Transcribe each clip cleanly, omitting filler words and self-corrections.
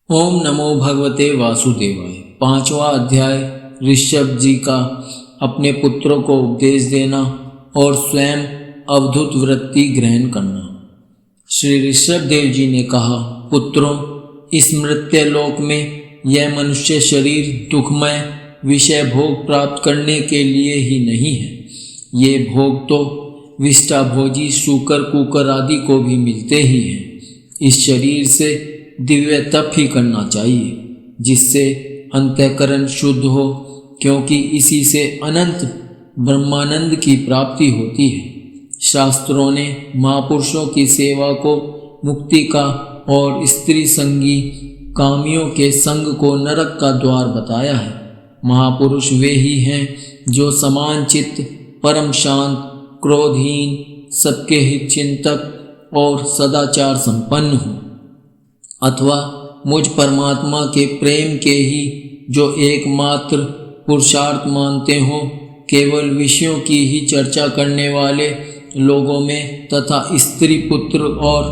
ओम नमो भगवते वासुदेवाय। 5वां अध्याय ऋषभ जी का अपने पुत्रों को उपदेश देना और स्वयं अवधूत वृत्ति ग्रहण करना। श्री ऋषभ देव जी ने कहा, पुत्रों, इस मृत्यु लोक में यह मनुष्य शरीर दुखमय विषय भोग प्राप्त करने के लिए ही नहीं है। ये भोग तो विष्टाभोजी शूकर कुकर आदि को भी मिलते ही हैं। इस शरीर से दिव्य तप ही करना चाहिए, जिससे अंतःकरण शुद्ध हो, क्योंकि इसी से अनंत ब्रह्मानंद की प्राप्ति होती है। शास्त्रों ने महापुरुषों की सेवा को मुक्ति का और स्त्री संगी कामियों के संग को नरक का द्वार बताया है। महापुरुष वे ही हैं जो समान चित्त, परम शांत, क्रोधहीन, सबके हित चिंतक और सदाचार संपन्न हो, अथवा मुझ परमात्मा के प्रेम के ही जो एकमात्र पुरुषार्थ मानते हो, केवल विषयों की ही चर्चा करने वाले लोगों में तथा स्त्री पुत्र और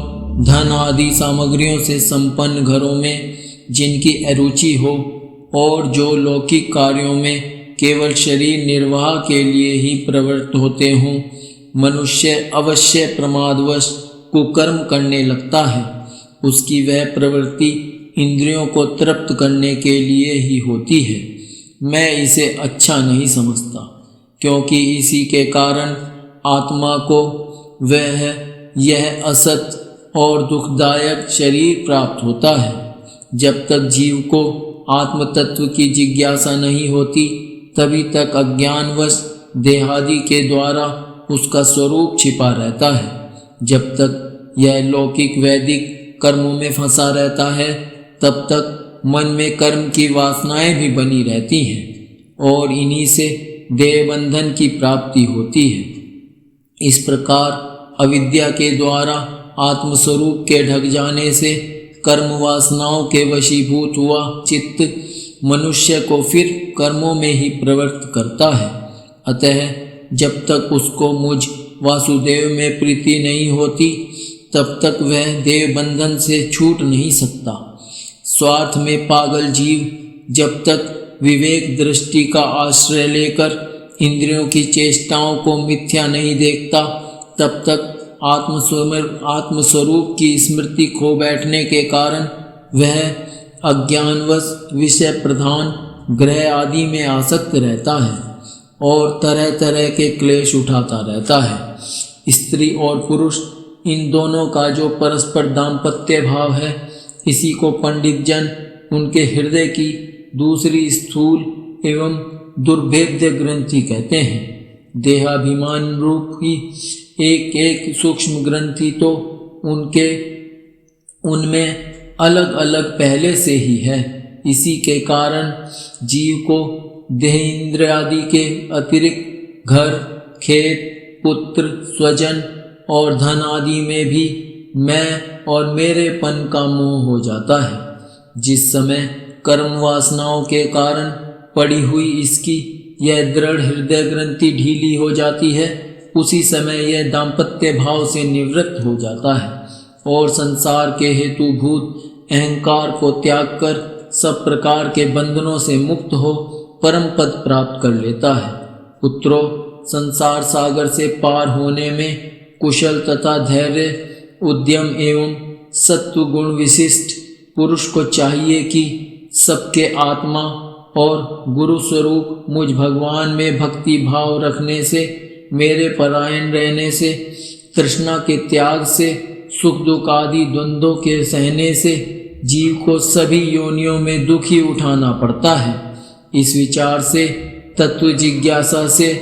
धन आदि सामग्रियों से संपन्न घरों में जिनकी अरुचि हो, और जो लौकिक कार्यों में केवल शरीर निर्वाह के लिए ही प्रवृत्त होते हों, मनुष्य अवश्य प्रमादवश कुकर्म करने लगता है। उसकी वह प्रवृत्ति इंद्रियों को तृप्त करने के लिए ही होती है। मैं इसे अच्छा नहीं समझता, क्योंकि इसी के कारण आत्मा को वह यह असत और दुखदायक शरीर प्राप्त होता है। जब तक जीव को आत्म तत्व की जिज्ञासा नहीं होती, तभी तक अज्ञानवश देहादि के द्वारा उसका स्वरूप छिपा रहता है। जब तक यह लौकिक वैदिक कर्मों में फंसा रहता है, तब तक मन में कर्म की वासनाएं भी बनी रहती हैं और इन्हीं से देह बंधन की प्राप्ति होती है। इस प्रकार अविद्या के द्वारा आत्मस्वरूप के ढक जाने से कर्म वासनाओं के वशीभूत हुआ चित्त मनुष्य को फिर कर्मों में ही प्रवृत्त करता है। अतः जब तक उसको मुझ वासुदेव में प्रीति नहीं होती, तब तक वह देह बंधन से छूट नहीं सकता। स्वार्थ में पागल जीव जब तक विवेक दृष्टि का आश्रय लेकर इंद्रियों की चेष्टाओं को मिथ्या नहीं देखता, तब तक आत्मस्वरूप की स्मृति खो बैठने के कारण वह अज्ञानवश विषय प्रधान ग्रह आदि में आसक्त रहता है और तरह तरह के क्लेश उठाता रहता है। स्त्री और पुरुष इन दोनों का जो परस्पर दाम्पत्य भाव है, इसी को पंडित जन उनके हृदय की दूसरी स्थूल एवं दुर्भेद्य ग्रंथि कहते हैं। देहाभिमान रूप ही एक एक सूक्ष्म ग्रंथि तो उनमें अलग अलग पहले से ही है। इसी के कारण जीव को देह इंद्र आदि के अतिरिक्त घर, खेत, पुत्र, स्वजन और धन आदि में भी मैं और मेरेपन का मोह हो जाता है। जिस समय कर्म वासनाओं के कारण पड़ी हुई इसकी यह दृढ़ हृदय ग्रंथि ढीली हो जाती है, उसी समय यह दाम्पत्य भाव से निवृत्त हो जाता है और संसार के हेतुभूत अहंकार को त्याग कर सब प्रकार के बंधनों से मुक्त हो परम पद प्राप्त कर लेता है। पुत्रों, संसार सागर से पार होने में कुशल तथा धैर्य, उद्यम एवं सत्व गुण विशिष्ट पुरुष को चाहिए कि सबके आत्मा और गुरु स्वरूप मुझ भगवान में भक्ति भाव रखने से, मेरे परायण रहने से, तृष्णा के त्याग से, सुख दुख आदि द्वंद्वों के सहने से जीव को सभी योनियों में दुख ही उठाना पड़ता है। इस विचार से, तत्व जिज्ञासा से,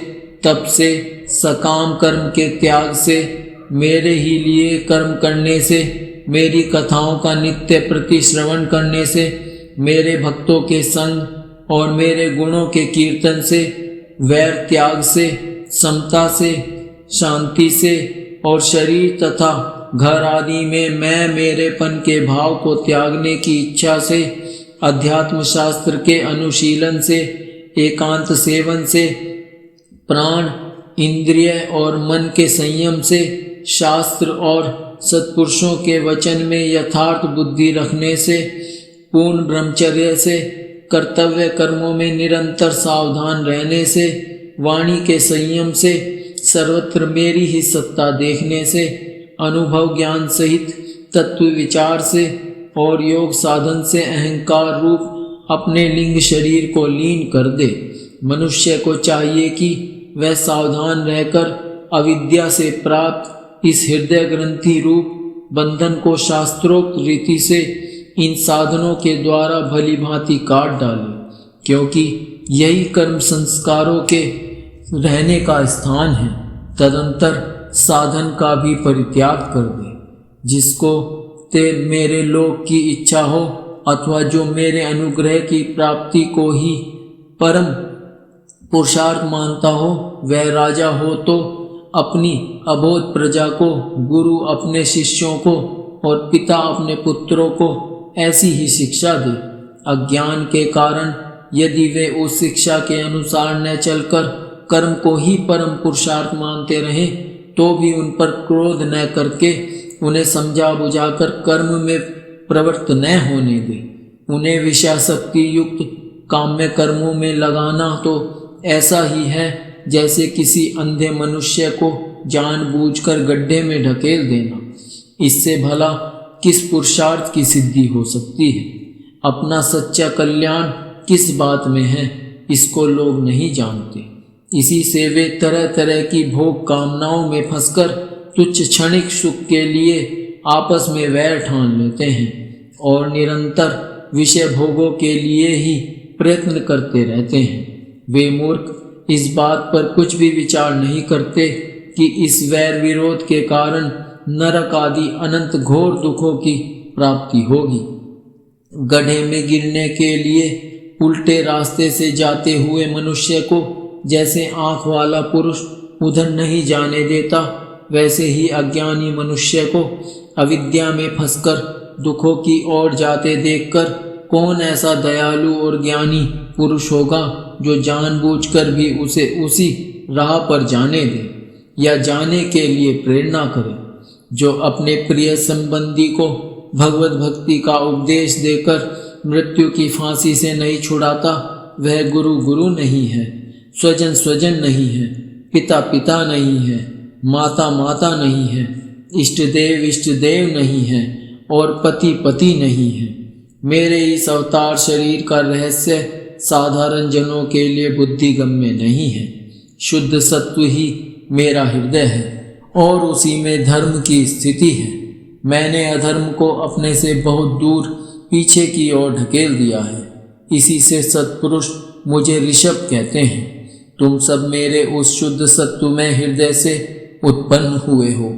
तप से, सकाम कर्म के त्याग से, मेरे ही लिए कर्म करने से, मेरी कथाओं का नित्य प्रति श्रवण करने से, मेरे भक्तों के संग और मेरे गुणों के कीर्तन से, वैर त्याग से, समता से, शांति से और शरीर तथा घर आदि में मैं मेरेपन के भाव को त्यागने की इच्छा से, अध्यात्म शास्त्र के अनुशीलन से, एकांत सेवन से, प्राण, इंद्रिय और मन के संयम से, शास्त्र और सत्पुरुषों के वचन में यथार्थ बुद्धि रखने से, पूर्ण ब्रह्मचर्य से, कर्तव्य कर्मों में निरंतर सावधान रहने से, वाणी के संयम से, सर्वत्र मेरी ही सत्ता देखने से, अनुभव ज्ञान सहित तत्व विचार से और योग साधन से अहंकार रूप अपने लिंग शरीर को लीन कर दे। मनुष्य को चाहिए कि वह सावधान रहकर अविद्या से प्राप्त इस हृदय ग्रंथि रूप बंधन को शास्त्रोक्त रीति से इन साधनों के द्वारा भली भांति काट डाले, क्योंकि यही कर्म संस्कारों के रहने का स्थान है। तदंतर साधन का भी परित्याग कर दे। जिसको ते मेरे लोक की इच्छा हो अथवा जो मेरे अनुग्रह की प्राप्ति को ही परम पुरुषार्थ मानता हो, वह राजा हो तो अपनी अबोध प्रजा को, गुरु अपने शिष्यों को और पिता अपने पुत्रों को ऐसी ही शिक्षा दे। अज्ञान के कारण यदि वे उस शिक्षा के अनुसार न चलकर कर्म को ही परम पुरुषार्थ मानते रहें, तो भी उन पर क्रोध न करके उन्हें समझा बुझाकर कर्म में प्रवृत्त न होने दे। उन्हें विषयासक्ति युक्त काम्य कर्मों में लगाना तो ऐसा ही है जैसे किसी अंधे मनुष्य को जानबूझकर गड्ढे में ढकेल देना। इससे भला किस पुरुषार्थ की सिद्धि हो सकती है? अपना सच्चा कल्याण किस बात में है, इसको लोग नहीं जानते। इसी से वे तरह तरह की भोग कामनाओं में फंसकर तुच्छ क्षणिक सुख के लिए आपस में वैर ठान लेते हैं और निरंतर विषय भोगों के लिए ही प्रयत्न करते रहते हैं। वे मूर्ख इस बात पर कुछ भी विचार नहीं करते कि इस वैर विरोध के कारण नरक आदि अनंत घोर दुखों की प्राप्ति होगी। गड्ढे में गिरने के लिए उल्टे रास्ते से जाते हुए मनुष्य को जैसे आँख वाला पुरुष उधर नहीं जाने देता, वैसे ही अज्ञानी मनुष्य को अविद्या में फंसकर दुखों की ओर जाते देखकर कौन ऐसा दयालु और ज्ञानी पुरुष होगा जो जानबूझकर भी उसे उसी राह पर जाने दे या जाने के लिए प्रेरणा करे। जो अपने प्रिय संबंधी को भगवत भक्ति का उपदेश देकर मृत्यु की फांसी से नहीं छुड़ाता, वह गुरु गुरु नहीं है, स्वजन स्वजन नहीं है, पिता पिता नहीं है, माता माता नहीं है, इष्ट देव नहीं है और पति पति नहीं है। मेरे इस अवतार शरीर का रहस्य साधारण जनों के लिए बुद्धिगम्य नहीं है। शुद्ध सत्व ही मेरा हृदय है और उसी में धर्म की स्थिति है। मैंने अधर्म को अपने से बहुत दूर पीछे की ओर ढकेल दिया है। इसी से सत्पुरुष मुझे ऋषभ कहते हैं। तुम सब मेरे उस शुद्ध सत्वमय हृदय से उत्पन्न हुए हो,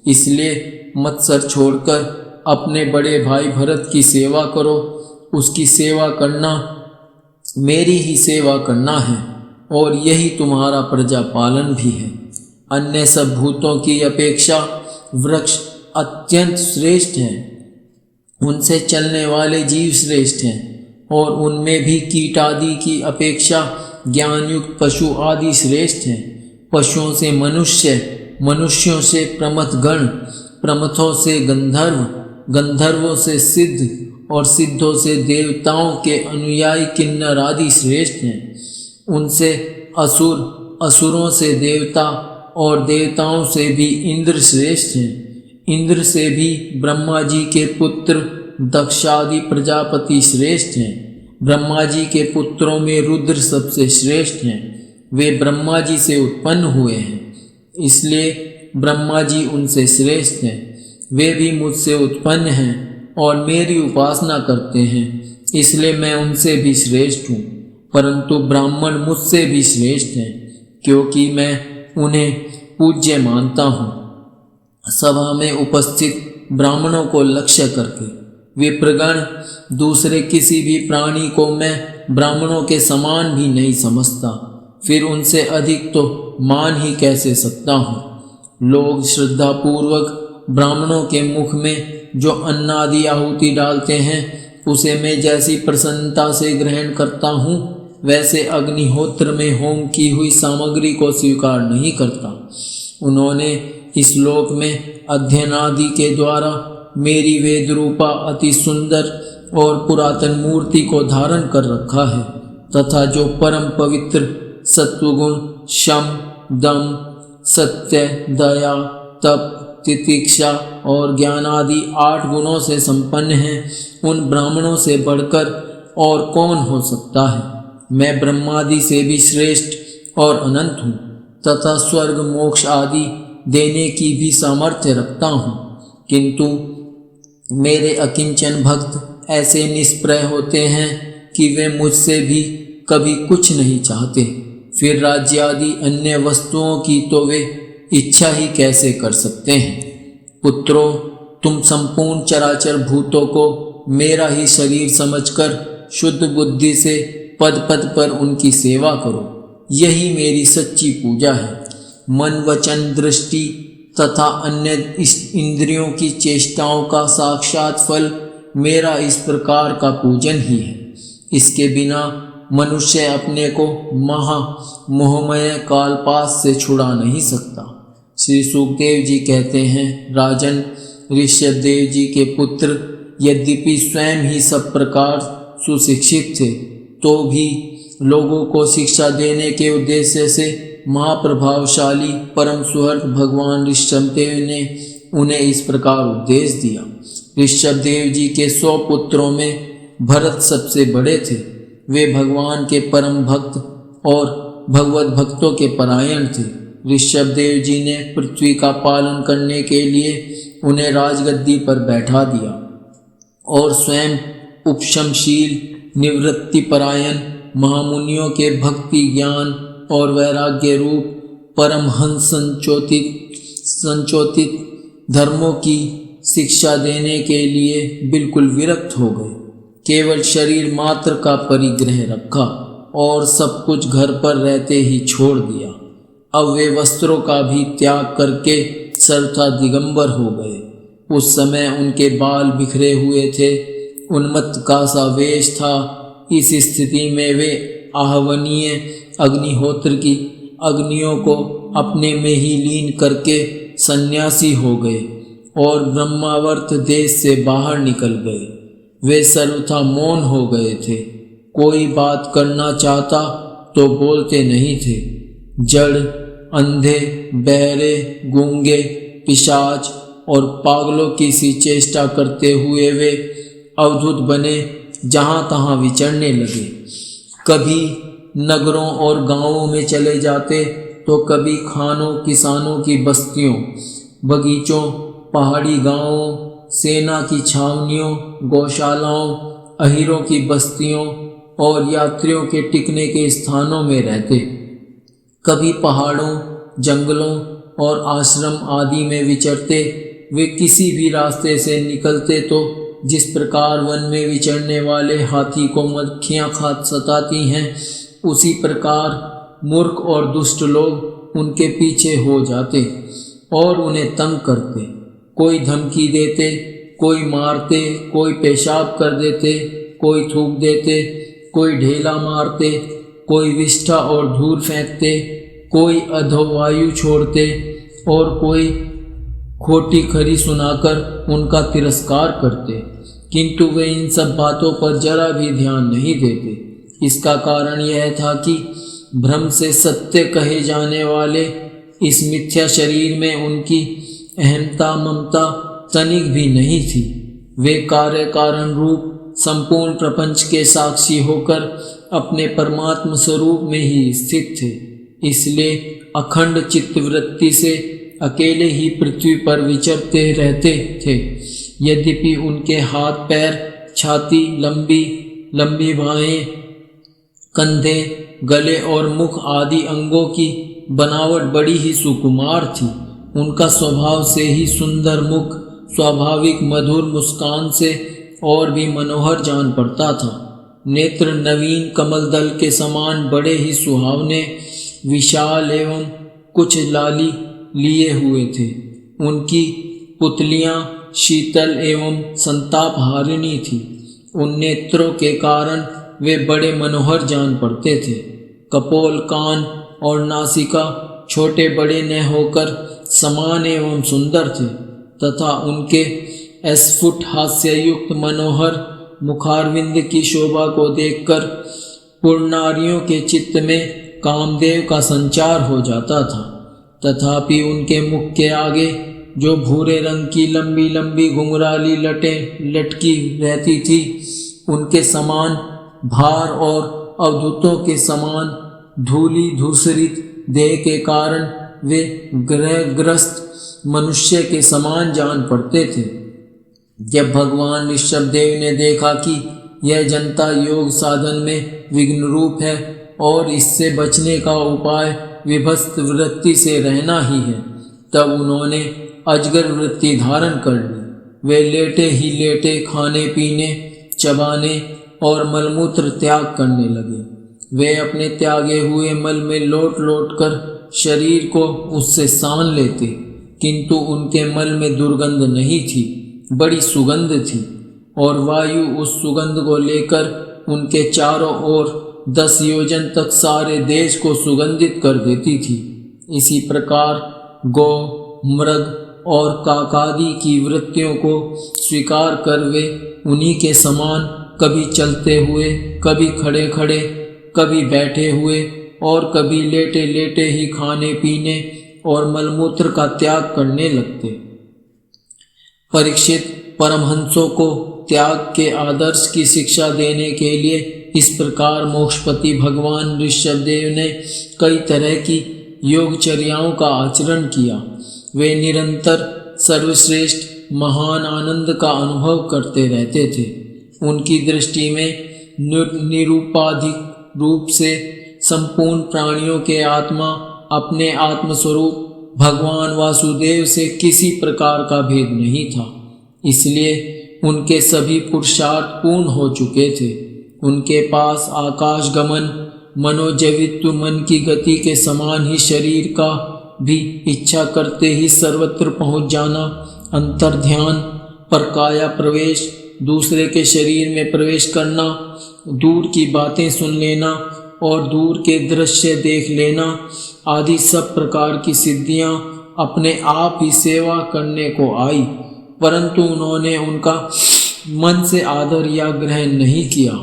इसलिए मत्सर छोड़कर अपने बड़े भाई भरत की सेवा करो। उसकी सेवा करना मेरी ही सेवा करना है और यही तुम्हारा प्रजा पालन भी है। अन्य सब भूतों की अपेक्षा वृक्ष अत्यंत श्रेष्ठ है, उनसे चलने वाले जीव श्रेष्ठ हैं और उनमें भी कीट आदि की अपेक्षा ज्ञानयुक्त पशु आदि श्रेष्ठ हैं। पशुओं से मनुष्य, मनुष्यों से प्रमथ गण, प्रमथों से गंधर्व, गंधर्वों से सिद्ध और सिद्धों से देवताओं के अनुयायी किन्नर आदि श्रेष्ठ हैं। उनसे असुर, असुरों से देवता और देवताओं से भी इंद्र श्रेष्ठ हैं। इंद्र से भी ब्रह्मा जी के पुत्र दक्षादि प्रजापति श्रेष्ठ हैं। ब्रह्मा जी के पुत्रों में रुद्र सबसे श्रेष्ठ हैं। वे ब्रह्मा जी से उत्पन्न हुए हैं, इसलिए ब्रह्मा जी उनसे श्रेष्ठ हैं। वे भी मुझसे उत्पन्न हैं और मेरी उपासना करते हैं, इसलिए मैं उनसे भी श्रेष्ठ हूँ। परंतु ब्राह्मण मुझसे भी श्रेष्ठ हैं, क्योंकि मैं उन्हें पूज्य मानता हूँ। सभा में उपस्थित ब्राह्मणों को लक्ष्य करके विप्रगण दूसरे किसी भी प्राणी को मैं ब्राह्मणों के समान भी नहीं समझता, फिर उनसे अधिक तो मान ही कैसे सकता हूँ। लोग श्रद्धापूर्वक ब्राह्मणों के मुख में जो अन्न आदि आहुति डालते हैं, उसे मैं जैसी प्रसन्नता से ग्रहण करता हूँ, वैसे अग्निहोत्र में होम की हुई सामग्री को स्वीकार नहीं करता। उन्होंने इस लोक में अध्ययन आदि के द्वारा मेरी वेद रूपा अति सुंदर और पुरातन मूर्ति को धारण कर रखा है तथा जो परम पवित्र सत्वगुण शम दम सत्य दया तप तितिक्षा और ज्ञान आदि 8 गुणों से संपन्न है, उन ब्राह्मणों से बढ़कर और कौन हो सकता है। मैं ब्रह्मादि से भी श्रेष्ठ और अनंत हूँ तथा स्वर्ग मोक्ष आदि देने की भी सामर्थ्य रखता हूँ, किंतु मेरे अकिंचन भक्त ऐसे निष्प्रय होते हैं कि वे मुझसे भी कभी कुछ नहीं चाहते। फिर राज्य आदि अन्य वस्तुओं की तो वे इच्छा ही कैसे कर सकते हैं। पुत्रों, तुम संपूर्ण चराचर भूतों को मेरा ही शरीर समझकर शुद्ध बुद्धि से पद पद पर उनकी सेवा करो, यही मेरी सच्ची पूजा है। मन वचन दृष्टि तथा अन्य इंद्रियों की चेष्टाओं का साक्षात फल मेरा इस प्रकार का पूजन ही है। इसके बिना मनुष्य अपने को महा मोहमय कालपास से छुड़ा नहीं सकता। श्री सुखदेव जी कहते हैं, राजन, ऋषभदेव जी के पुत्र यद्यपि स्वयं ही सब प्रकार सुशिक्षित थे, तो भी लोगों को शिक्षा देने के उद्देश्य से महाप्रभावशाली परम सुहृद भगवान ऋषभदेव ने उन्हें इस प्रकार उपदेश दिया। ऋषभदेव जी के 100 पुत्रों में भरत सबसे बड़े थे। वे भगवान के परम भक्त और भगवत भक्तों के परायण थे। ऋषभदेव जी ने पृथ्वी का पालन करने के लिए उन्हें राजगद्दी पर बैठा दिया और स्वयं उपशमशील निवृत्ति परायण महामुनियों के भक्ति ज्ञान और वैराग्य रूप परमहंस संचोतित धर्मों की शिक्षा देने के लिए बिल्कुल विरक्त हो गए। केवल शरीर मात्र का परिग्रह रखा और सब कुछ घर पर रहते ही छोड़ दिया। अब वे वस्त्रों का भी त्याग करके सर्वथा दिगंबर हो गए। उस समय उनके बाल बिखरे हुए थे, उन्मत्त का सा वेश था। इस स्थिति में वे आहवनीय अग्निहोत्र की अग्नियों को अपने में ही लीन करके सन्यासी हो गए और ब्रह्मावर्त देश से बाहर निकल गए। वे सर्वथा मौन हो गए थे। कोई बात करना चाहता तो बोलते नहीं थे। जड़, अंधे, बहरे, गूंगे, पिशाच और पागलों की सी चेष्टा करते हुए वे अवधूत बने जहाँ तहाँ विचरने लगे। कभी नगरों और गांवों में चले जाते तो कभी खानों किसानों की बस्तियों, बगीचों, पहाड़ी गांवों, सेना की छावनियों, गौशालाओं, अहीरों की बस्तियों और यात्रियों के टिकने के स्थानों में रहते। कभी पहाड़ों, जंगलों और आश्रम आदि में विचरते। वे किसी भी रास्ते से निकलते तो जिस प्रकार वन में विचरने वाले हाथी को मक्खियाँ खा सताती हैं, उसी प्रकार मूर्ख और दुष्ट लोग उनके पीछे हो जाते और उन्हें तंग करते। कोई धमकी देते, कोई मारते, कोई पेशाब कर देते, कोई थूक देते, कोई ढेला मारते, कोई विष्ठा और धूल फेंकते, कोई अधोवायु छोड़ते और कोई खोटी खरी सुनाकर उनका तिरस्कार करते, किंतु वे इन सब बातों पर जरा भी ध्यान नहीं देते। इसका कारण यह था कि भ्रम से सत्य कहे जाने वाले इस मिथ्या शरीर में उनकी अहंता ममता तनिक भी नहीं थी। वे कार्य कारण रूप संपूर्ण प्रपंच के साक्षी होकर अपने परमात्म स्वरूप में ही स्थित थे। इसलिए अखंड चित्तवृत्ति से अकेले ही पृथ्वी पर विचरते रहते थे। यद्यपि उनके हाथ पैर, छाती, लंबी बाहें, कंधे, गले और मुख आदि अंगों की बनावट बड़ी ही सुकुमार थी। उनका स्वभाव से ही सुंदर मुख स्वाभाविक मधुर मुस्कान से और भी मनोहर जान पड़ता था। नेत्र नवीन कमल दल के समान बड़े ही सुहावने, विशाल एवं कुछ लाली लिए हुए थे। उनकी पुतलियां शीतल एवं संतापहारिणी थी। उन नेत्रों के कारण वे बड़े मनोहर जान पड़ते थे। कपोल, कान और नासिका छोटे बड़े न होकर समान एवं सुंदर थे तथा उनके स्फुट हास्ययुक्त मनोहर मुखारविंद की शोभा को देखकर पुरनारियों के चित्त में कामदेव का संचार हो जाता था। तथापि उनके मुख के आगे जो भूरे रंग की लंबी लंबी घुंघराली लटें लटकी रहती थी, उनके समान भार और अवधूतों के समान धूली धूसरित देह के कारण वे ग्रहग्रस्त मनुष्य के समान जान पड़ते थे। जब भगवान ऋषभदेव ने देखा कि यह जनता योग साधन में विघ्न रूप है और इससे बचने का उपाय विभस्त वृत्ति से रहना ही है, तब उन्होंने अजगर वृत्ति धारण कर ली। वे लेटे ही लेटे खाने पीने, चबाने और मलमूत्र त्याग करने लगे। वे अपने त्यागे हुए मल में लौट लौट कर शरीर को उससे सान लेते, किंतु उनके मल में दुर्गंध नहीं थी, बड़ी सुगंध थी, और वायु उस सुगंध को लेकर उनके चारों ओर 10 योजन तक सारे देश को सुगंधित कर देती थी। इसी प्रकार गौ, मृग और काकादि की वृत्तियों को स्वीकार कर वे उन्हीं के समान कभी चलते हुए, कभी खड़े खड़े, कभी बैठे हुए और कभी लेटे लेटे ही खाने पीने और मलमूत्र का त्याग करने लगते। परीक्षित परमहंसों को त्याग के आदर्श की शिक्षा देने के लिए इस प्रकार मोक्षपति भगवान ऋषभदेव ने कई तरह की योगचर्याओं का आचरण किया। वे निरंतर सर्वश्रेष्ठ महान आनंद का अनुभव करते रहते थे। उनकी दृष्टि में निरूपाधिक रूप से संपूर्ण प्राणियों के आत्मा अपने आत्मस्वरूप भगवान वासुदेव से किसी प्रकार का भेद नहीं था। इसलिए उनके सभी पुरुषार्थ पूर्ण हो चुके थे। उनके पास आकाश गमन, मनोजवित्व मन की गति के समान ही शरीर का भी इच्छा करते ही सर्वत्र पहुंच जाना, अंतर्ध्यान, परकाया प्रवेश, दूसरे के शरीर में प्रवेश करना, दूर की बातें सुन लेना और दूर के दृश्य देख लेना आदि सब प्रकार की सिद्धियां अपने आप ही सेवा करने को आई, परंतु उन्होंने उनका मन से आदर या ग्रहण नहीं किया।